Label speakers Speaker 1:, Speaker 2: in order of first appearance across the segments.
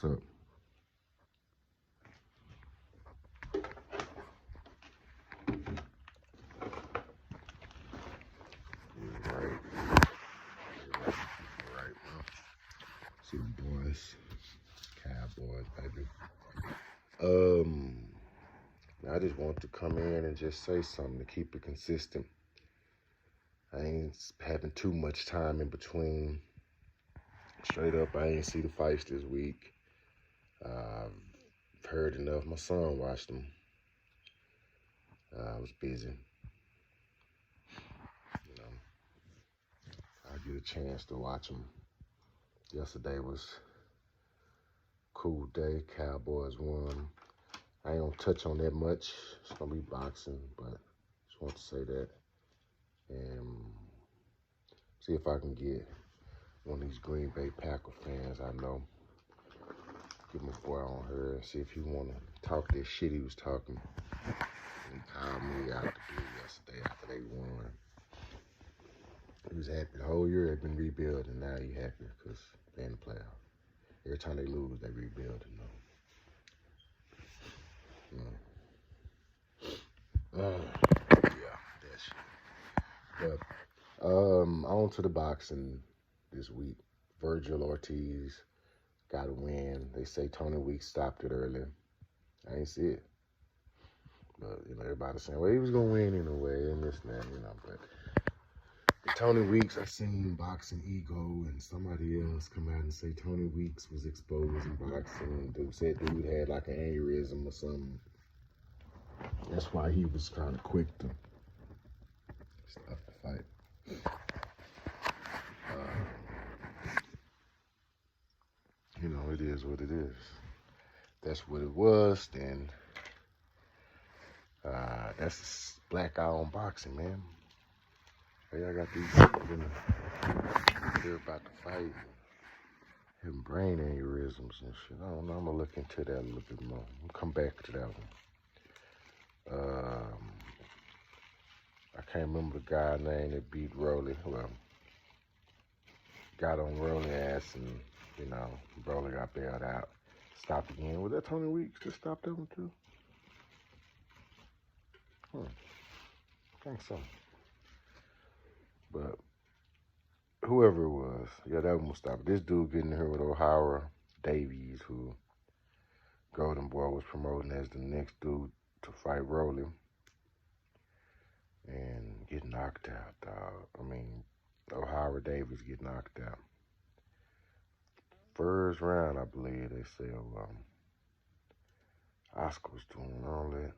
Speaker 1: up? Right. See the boys, Cowboys, baby. I just want to come in and just say something to keep it consistent. I ain't having too much time in between. Straight up, I ain't see the fights this week. I've heard enough. My son watched them. I was busy. You know, I get a chance to watch them. Yesterday was a cool day. Cowboys won. I ain't gonna touch on that much. It's gonna be boxing, but just want to say that and see if I can get one of these Green Bay Packer fans I know. Get my boy on here and see if he want to talk that shit he was talking. He called me out the blue yesterday after they won. He was happy. The whole year they've been rebuilding. Now he happy because they're in the playoffs. Every time they lose, they rebuild. Yeah, that shit. But on to the boxing this week. Vergil Ortiz got a win. They say Tony Weeks stopped it early. I ain't see it. But, everybody's saying, well, he was going to win anyway, and this and that, But Tony Weeks, I seen Boxing Ego and somebody else come out and say Tony Weeks was exposed in boxing. Dude said dude had like an aneurysm or something. That's why he was kind of quick to stop the fight. It is what it is. That's what it was, then that's black eye on boxing, man. Hey, I got these people hear about the fight, having brain aneurysms and shit. I don't know. I'm gonna look into that a little bit more. We'll come back to that one. I can't remember the guy's name that beat Rolly. Well, got on Rolly ass and Rolly got bailed out. Stopped again. Was that Tony Weeks that stopped that one too? I think so. But whoever it was, yeah, that one will stop. This dude getting here with O'Hara Davies, who Golden Boy was promoting as the next dude to fight Rolly, and get knocked out, dog. I mean, O'Hara Davies get knocked out. First round, I believe they say Oscar was doing all that.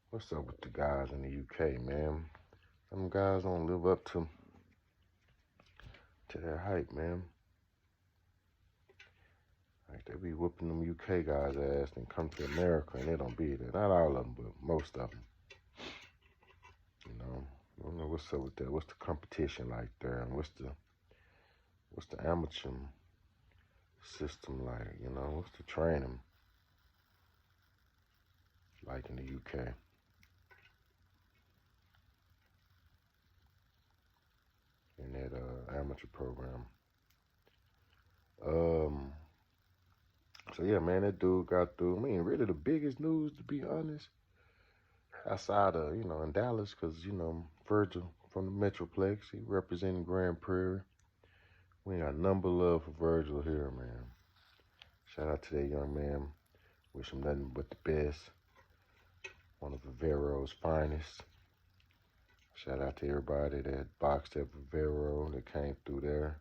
Speaker 1: What's up with the guys in the UK, man? Them guys don't live up to their hype, man. Like, they be whooping them UK guys' ass and come to America and they don't be there. Not all of them, but most of them. I don't know what's up with that. What's the competition like there? And what's the amateur system like? What's the training like in the UK? In that amateur program. So yeah, man, that dude got through. I mean, really the biggest news, to be honest, outside of, in Dallas, because, Vergil from the Metroplex, he representing Grand Prairie. We got number love for Vergil here, man. Shout out to that young man. Wish him nothing but the best. One of Vivero's finest. Shout out to everybody that boxed at Vivero that came through there.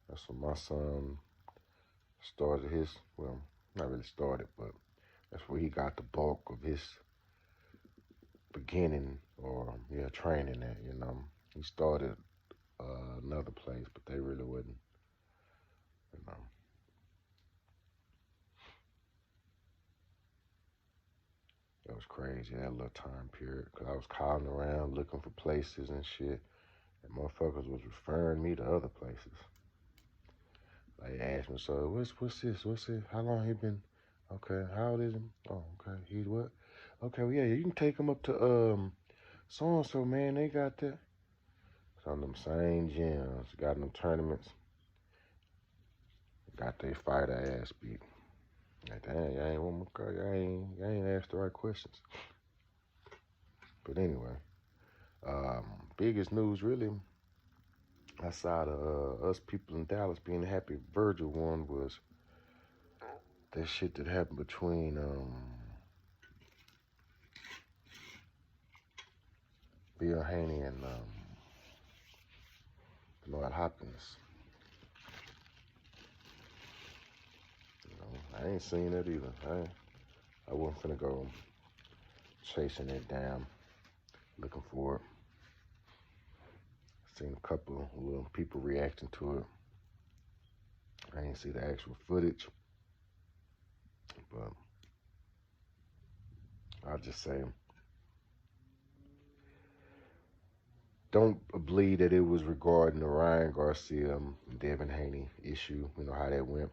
Speaker 1: That's when my son started his, well, not really started, but that's where he got the bulk of his beginning or training at. He started another place, but they really wouldn't. It was crazy that little time period, because I was calling around looking for places and shit, and motherfuckers was referring me to other places. Like, asked me, so what's this? What's it? How long he been? Okay, how old is he? Oh, okay, he's what? Okay, well, yeah, you can take him up to so and so, man. They got that. Some of them same gyms got them tournaments. got their fighter ass beat. Like, dang, y'all ain't want my car. Y'all ain't asked the right questions. But anyway, biggest news really outside of us people in Dallas being happy Virgil won was that shit that happened between Bill Haney and Bernard Hopkins. You know, I ain't seen it either. I wasn't finna go chasing it down, looking for it. Seen a couple of little people reacting to it. I didn't see the actual footage, but I'll just say, don't believe that it was regarding the Ryan Garcia and Devin Haney issue. You know how that went.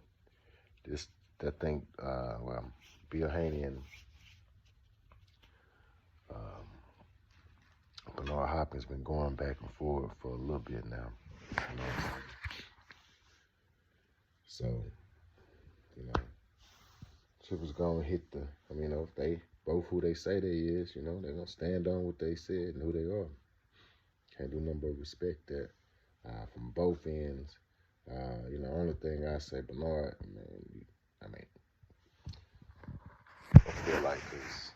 Speaker 1: Bill Haney and Bernard Hopkins been going back and forth for a little bit now. You know? So, you know, shit was gonna hit if they both who they say they is, you know, they're gonna stand on what they said and who they are. Can't do nothing but respect that from both ends. Only thing I say, Bernard, I feel like this.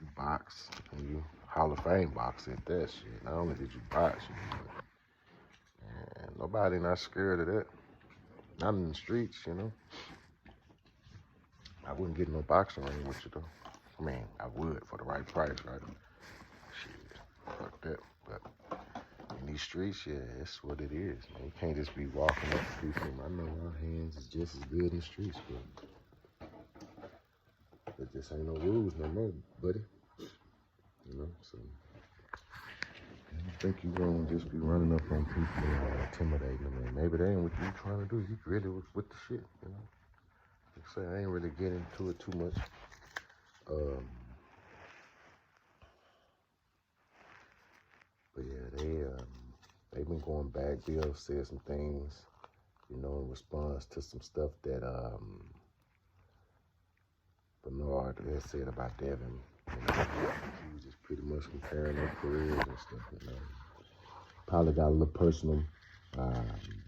Speaker 1: You box and you Hall of Fame box at that shit. Not only did you box, and nobody not scared of that. Not in the streets, you know. I wouldn't get no boxing ring with you though. I mean, I would for the right price, right? Shit, fuck that. But in these streets, yeah, that's what it is. Man. You can't just be walking up to people. I know our hands is just as good in the streets, but there just ain't no rules no more, buddy. You know, so I think you gonna just be running up on people and intimidating them. And maybe that ain't what you trying to do. You really was with the shit, you know. Like I say, I ain't really getting into it too much. But yeah, they've been going back. Bill said some things, you know, in response to some stuff that Bernard had said about Devin. You know, he was just pretty much comparing their careers and stuff, you know. Probably got a little personal,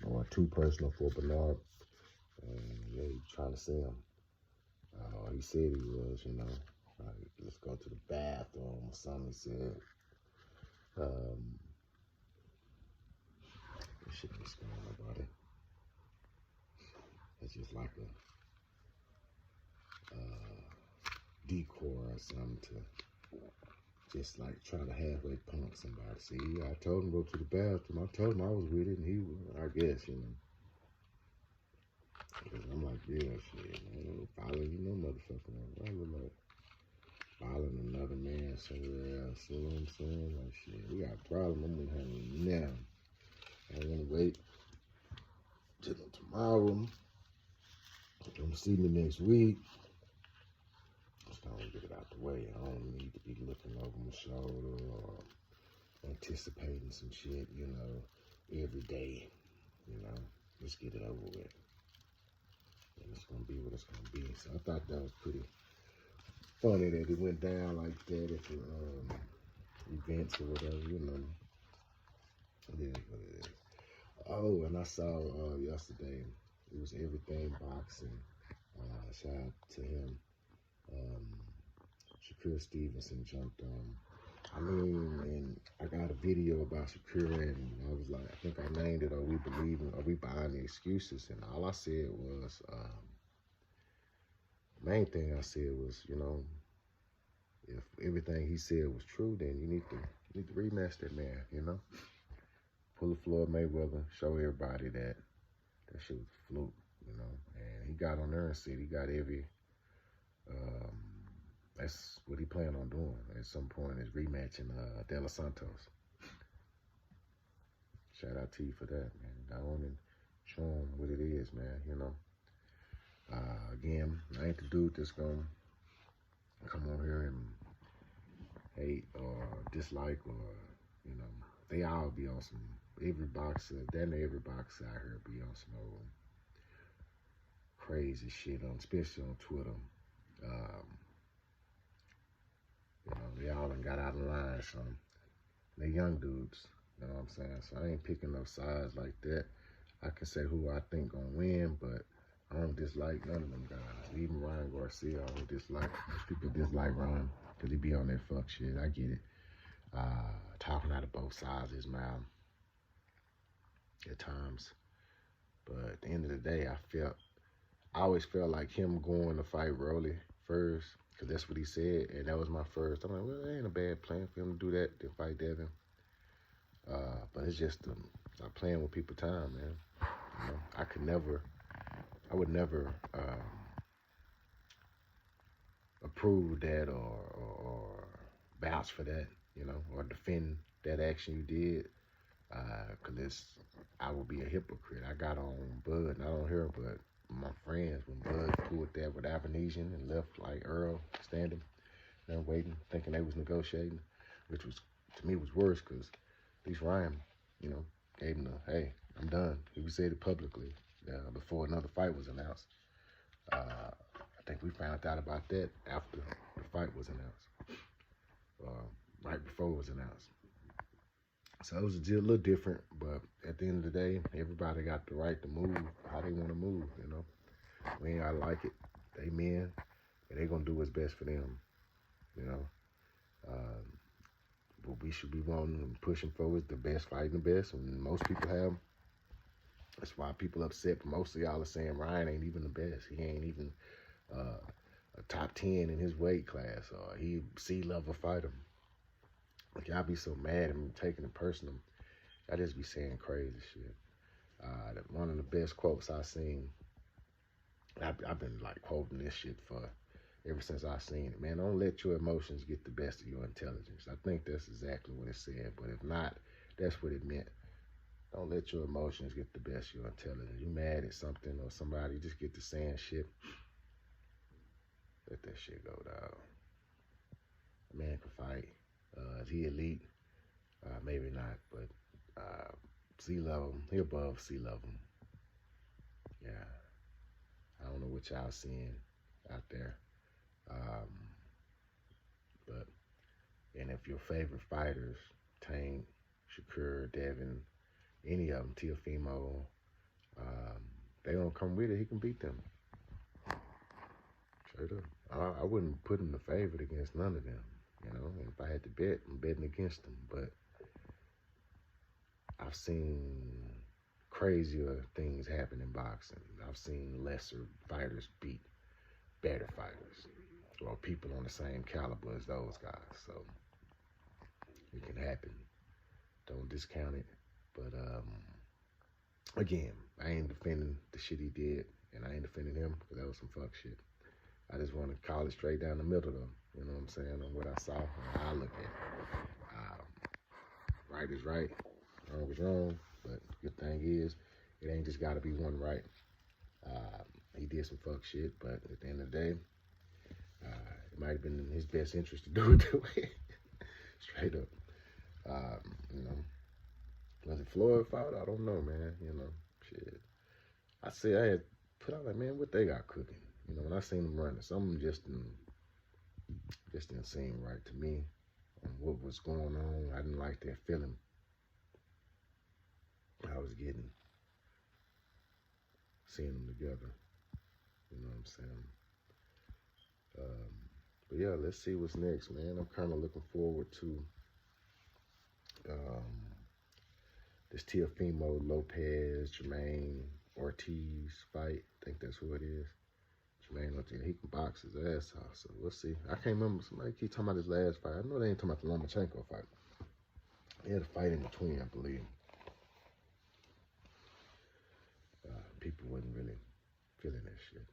Speaker 1: or too personal for Bernard. And yeah, he was trying to see him. He said he was, you know. Let's go to the bathroom or something, he said. That shit ain't scaring nobody. It's just like a decoy or something to just like try to halfway punk somebody. See, I told him to go to the bathroom. I told him I was with it, and he was, I guess, you know. Because I'm like, yeah, shit, man, I ain't following you no motherfucker. I look like following another man somewhere else. You know what I'm saying? Like, shit, we got a problem. I'm gonna handle it now. I don't want to wait till tomorrow. Come see me next week. Just don't get it out the way. I don't need to be looking over my shoulder or anticipating some shit, you know, every day. You know, let's get it over with. And it's gonna be what it's gonna be. So I thought that was pretty funny that it went down like that at the events or whatever, you know. It is what it is. Oh, and I saw yesterday, it was Everything Boxing. Shout out to him. Shakur Stevenson jumped on. And I got a video about Shakur, and I was like, I think I named it, Are we buying the excuses? And all I said was, the main thing I said was, you know, if everything he said was true, then you need to rematch that man, you know? Pull a Floyd Mayweather, show everybody that shit was a fluke, you know? And he got on there and said he got every, that's what he planned on doing at some point, is rematching De Los Santos. Shout out to you for that, man. Go on and show him what it is, man, you know? Again, I ain't the dude that's gonna come on here and hate or dislike or, you know, they all be on some, every boxer out here be on some old crazy shit on, especially on Twitter. You know, they all done got out of line, so they young dudes. You know what I'm saying? So I ain't picking no sides like that. I can say who I think gonna win, but I don't dislike none of them guys. Even Ryan Garcia, I don't dislike. Most people dislike Ryan because he be on that fuck shit. I get it. Talking out of both sides of his mouth at times. But at the end of the day, I always felt like him going to fight Rolly first, because that's what he said, and that was my first. I'm like, well, that ain't a bad plan for him to do that, to fight Devin. But it's just stop playing with people's time, man. You know, I would never approve that or vouch for that, you know, or defend that action you did, because I would be a hypocrite. I got on Bud, not on her, but my friends, when Bud pulled that with Avenesian and left like Earl standing there waiting, thinking they was negotiating, which was, to me, was worse, because at least Ryan, you know, gave him the, hey, I'm done. He said it publicly before another fight was announced. I think we found out about that after the fight was announced, right before it was announced. So it was a little different, but at the end of the day, everybody got the right to move how they want to move, you know. We ain't gotta like it. They men, and they gonna do what's best for them, you know. What we should be wanting and pushing for is the best, fighting the best, and most people have. That's why people upset, but most of y'all are saying Ryan ain't even the best. He ain't even a top 10 in his weight class, or he C-level fighter. Like, y'all be so mad at me taking it personal. I just be saying crazy shit. One of the best quotes I've seen, I've been like quoting this shit for ever since I seen it. Man, don't let your emotions get the best of your intelligence. I think that's exactly what it said, but if not, that's what it meant. Don't let your emotions get the best of your intelligence. You mad at something or somebody, you just get to saying shit. Let that shit go, dog. A man can fight. Is he elite? Maybe not, but C-level, he above C-level. Yeah. I don't know what y'all seeing out there. But, and if your favorite fighters, Tank, Shakur, Devin, any of them, Teofimo, they don't come with it, he can beat them. Straight up. I wouldn't put him the favorite against none of them, you know. And if I had to bet, I'm betting against them. But I've seen crazier things happen in boxing. I've seen lesser fighters beat better fighters, or people on the same caliber as those guys. So it can happen. Don't discount it. But again, I ain't defending the shit he did, and I ain't defending him, because that was some fuck shit. I just want to call it straight down the middle, though. You know what I'm saying? On what I saw and how I look at it. Right is right, wrong is wrong. But the good thing is, it ain't just got to be one right. He did some fuck shit, but at the end of the day, it might have been in his best interest to do it that way. Straight up. You know, was it Floyd fault? I don't know, man. You know, shit. I had put out like, man, what they got cooking? You know, when I seen them running, something just didn't seem right to me. And what was going on, I didn't like that feeling I was getting, seeing them together. You know what I'm saying? But yeah, let's see what's next, man. I'm kind of looking forward to this Teofimo Lopez, Jermaine Ortiz fight. I think that's who it is. Jermaine Ortiz, he can box his ass off, so we'll see. I can't remember, somebody keep talking about his last fight. I know they ain't talking about the Lomachenko fight. He had a fight in between, I believe. People wasn't really feeling that shit.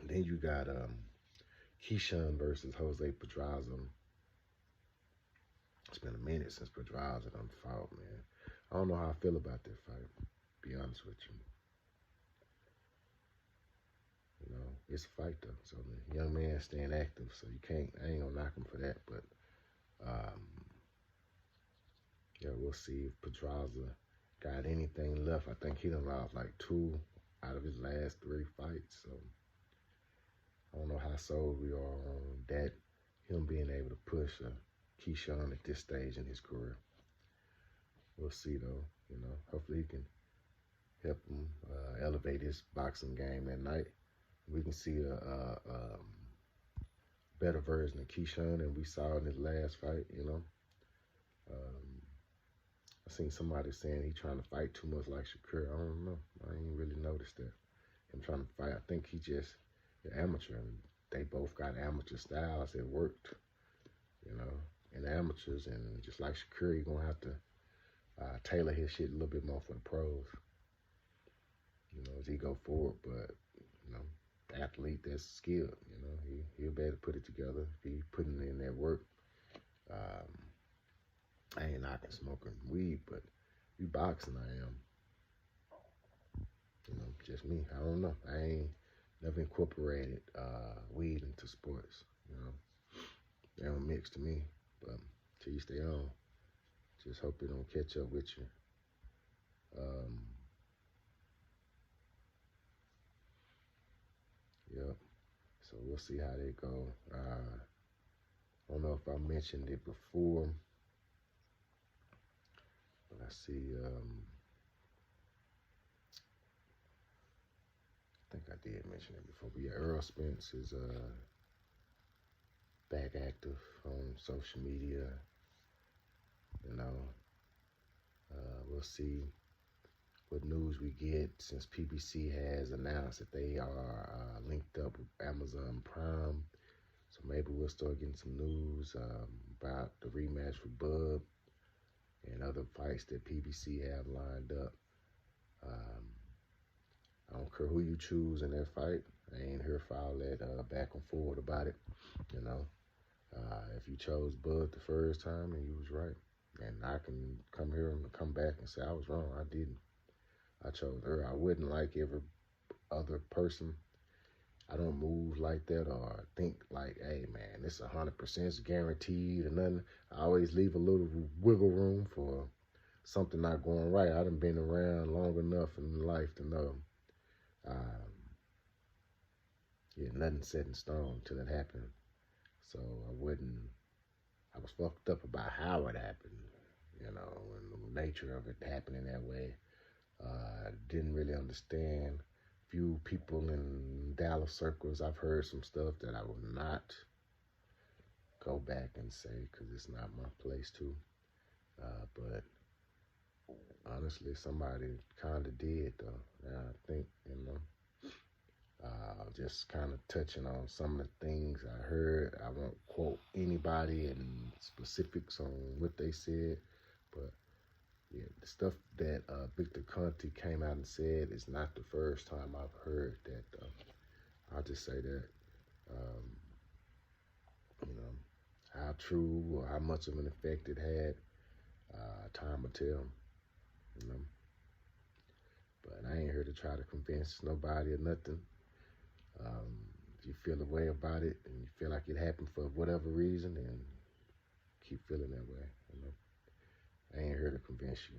Speaker 1: Then you got Keyshawn versus Jose Pedraza. It's been a minute since Pedraza done fought, man. I don't know how I feel about that fight, to be honest with you. You know, it's a fight though. So the young man staying active, so I ain't gonna knock him for that. But yeah, we'll see if Pedraza got anything left. I think he done lost like 2 out of his last 3 fights. So I don't know how sold we are on that, him being able to push Keyshawn at this stage in his career. We'll see though. Hopefully he can help him elevate his boxing game that night. We can see a better version of Keyshawn than we saw in his last fight. I seen somebody saying he trying to fight too much like Shakur. I don't know. I ain't really noticed that. Him trying to fight. I think he just an amateur. And they both got amateur styles that worked, in amateurs. And just like Shakur, you're going to have to tailor his shit a little bit more for the pros, as he go forward. But, athlete that's skilled, he'll be able to put it together if he putting in that work. I ain't knocking smoking weed, but you boxing, I am. Just me. I don't know. I ain't never incorporated weed into sports. They don't mix to me. But till you stay on, just hope it don't catch up with you. Yep. So we'll see how they go. I don't know if I mentioned it before, but I see. I think I did mention it before. But yeah, Errol Spence is back active on social media. We'll see what news we get since PBC has announced that they are linked up with Amazon Prime. So maybe we'll start getting some news about the rematch for Bub and other fights that PBC have lined up. I don't care who you choose in that fight. I ain't here for all that back and forward about it. If you chose Bud the first time, then you was right. And I can come here and come back and say I was wrong. I didn't. I chose her. I wouldn't like every other person. I don't move like that or think like, hey, man, it's 100% guaranteed or nothing. I always leave a little wiggle room for something not going right. I done been around long enough in life to know, nothing set in stone till it happened. So I was fucked up about how it happened, and the nature of it happening that way. Didn't really understand. Few people in Dallas circles, I've heard some stuff that I will not go back and say because it's not my place to. But honestly, somebody kind of did though. And I think, just kind of touching on some of the things I heard. I won't quote anybody and specifics on what they said, but yeah, the stuff that Victor Conte came out and said is not the first time I've heard that. I'll just say that, how true or how much of an effect it had, time will tell, But I ain't here to try to convince nobody or nothing. If you feel a way about it and you feel like it happened for whatever reason, then keep feeling that way, I ain't here to convince you.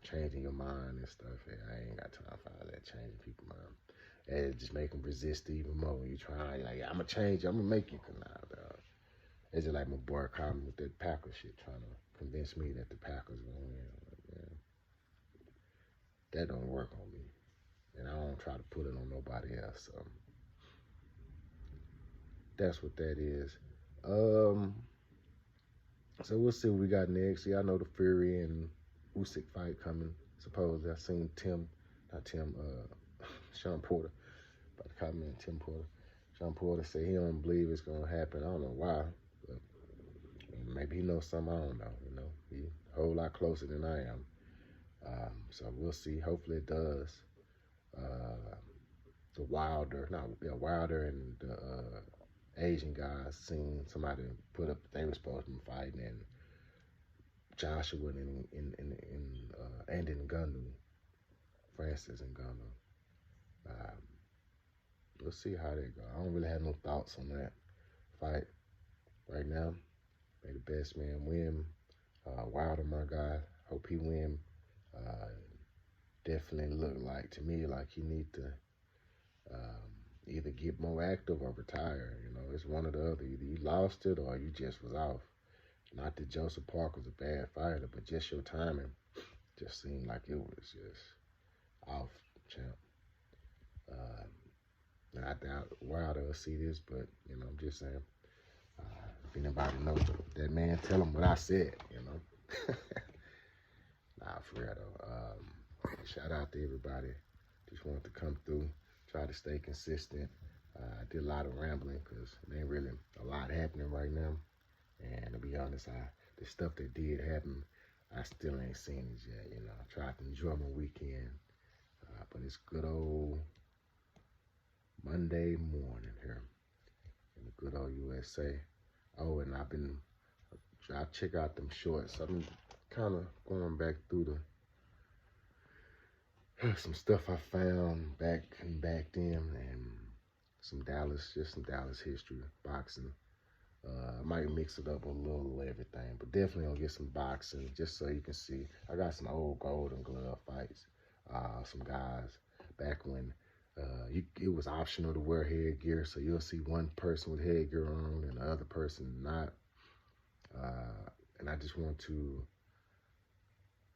Speaker 1: Changing your mind and stuff, I ain't got time for all that changing people's mind. And just make them resist even more. When you try, like, I'm going to change you, I'm going to make you. Nah, dog. It's just like my boy called me with that Packers shit, trying to convince me that the Packers going to win. Like, man, that don't work on me. And I don't try to put it on nobody else. So that's what that is. So we'll see what we got next. See, I know the Fury and Usyk fight coming. Supposedly, I seen Sean Porter. About to call me Tim Porter. Sean Porter said he don't believe it's gonna happen. I don't know why, but maybe he knows something I don't know. He a whole lot closer than I am. So we'll see. Hopefully it does. Wilder and the Asian guys seen somebody put up that they were supposed to be fighting, and Joshua and Ngannou, Francis Ngannou. We'll see how they go. I don't really have no thoughts on that fight right now. May the best man win. Wilder, my guy. Hope he win Definitely look like to me like he need to either get more active or retire. You know, it's one or the other. Either you lost it or you just was off. Not that Joseph Parker was a bad fighter, but just your timing just seemed like it was just off, champ. And I doubt Wilder will see this, but you know, I'm just saying. If anybody knows that man, tell him what I said. You know. Nah, for real though. Shout out to everybody. Just wanted to come through, try to stay consistent. I did a lot of rambling because there ain't really a lot happening right now. And to be honest, the stuff that did happen, I still ain't seen it yet. You know, I tried to enjoy my weekend, but it's good old Monday morning here in the good old USA. Oh, and I check out them shorts. I'm kind of going back through some stuff I found back then, and some Dallas history, boxing. I might mix it up a little everything, but definitely gonna get some boxing just so you can see. I got some old Golden Glove fights. Some guys back when it was optional to wear headgear, so you'll see one person with headgear on and the other person not. And I just want to,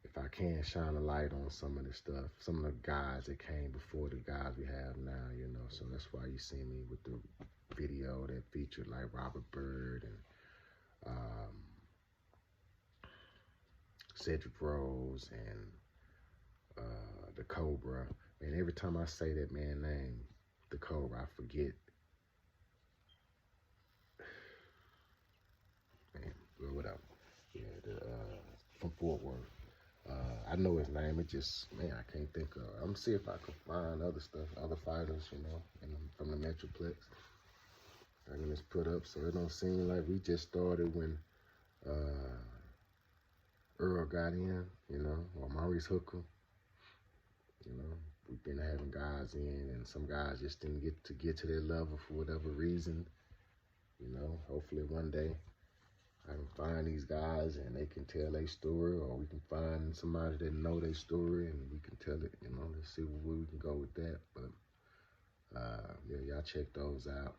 Speaker 1: if I can, shine a light on some of the stuff, some of the guys that came before the guys we have now, you know. So that's why you see me with the video that featured like Robert Byrd and Cedric Rose and the Cobra. And every time I say that man name, the Cobra, I forget. Man, well, whatever. Yeah, from Fort Worth. I know his name. It just, man, I can't think of. I'm gonna see if I can find other stuff, other fighters, you know, from the Metroplex. I'm gonna just put up so it don't seem like we just started when Earl got in, you know, or Maurice Hooker. You know, we've been having guys in, and some guys just didn't get to their level for whatever reason. You know, hopefully one day I can find these guys and they can tell their story, or we can find somebody that know their story and we can tell it, you know, let's see where we can go with that. But, yeah, y'all check those out.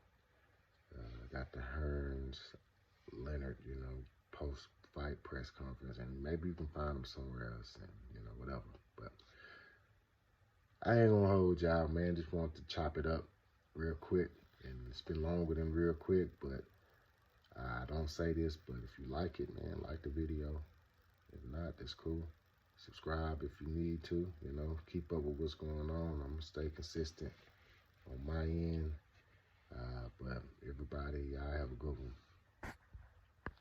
Speaker 1: Got the Hearns, Leonard, you know, post-fight press conference, and maybe you can find them somewhere else and, you know, whatever. But I ain't gonna hold y'all, man. Just want to chop it up real quick, and it's been longer than real quick, but I don't say this, but if you like it, man, like the video. If not, that's cool. Subscribe if you need to, you know, keep up with what's going on. I'm gonna stay consistent on my end. But everybody, y'all have a good one.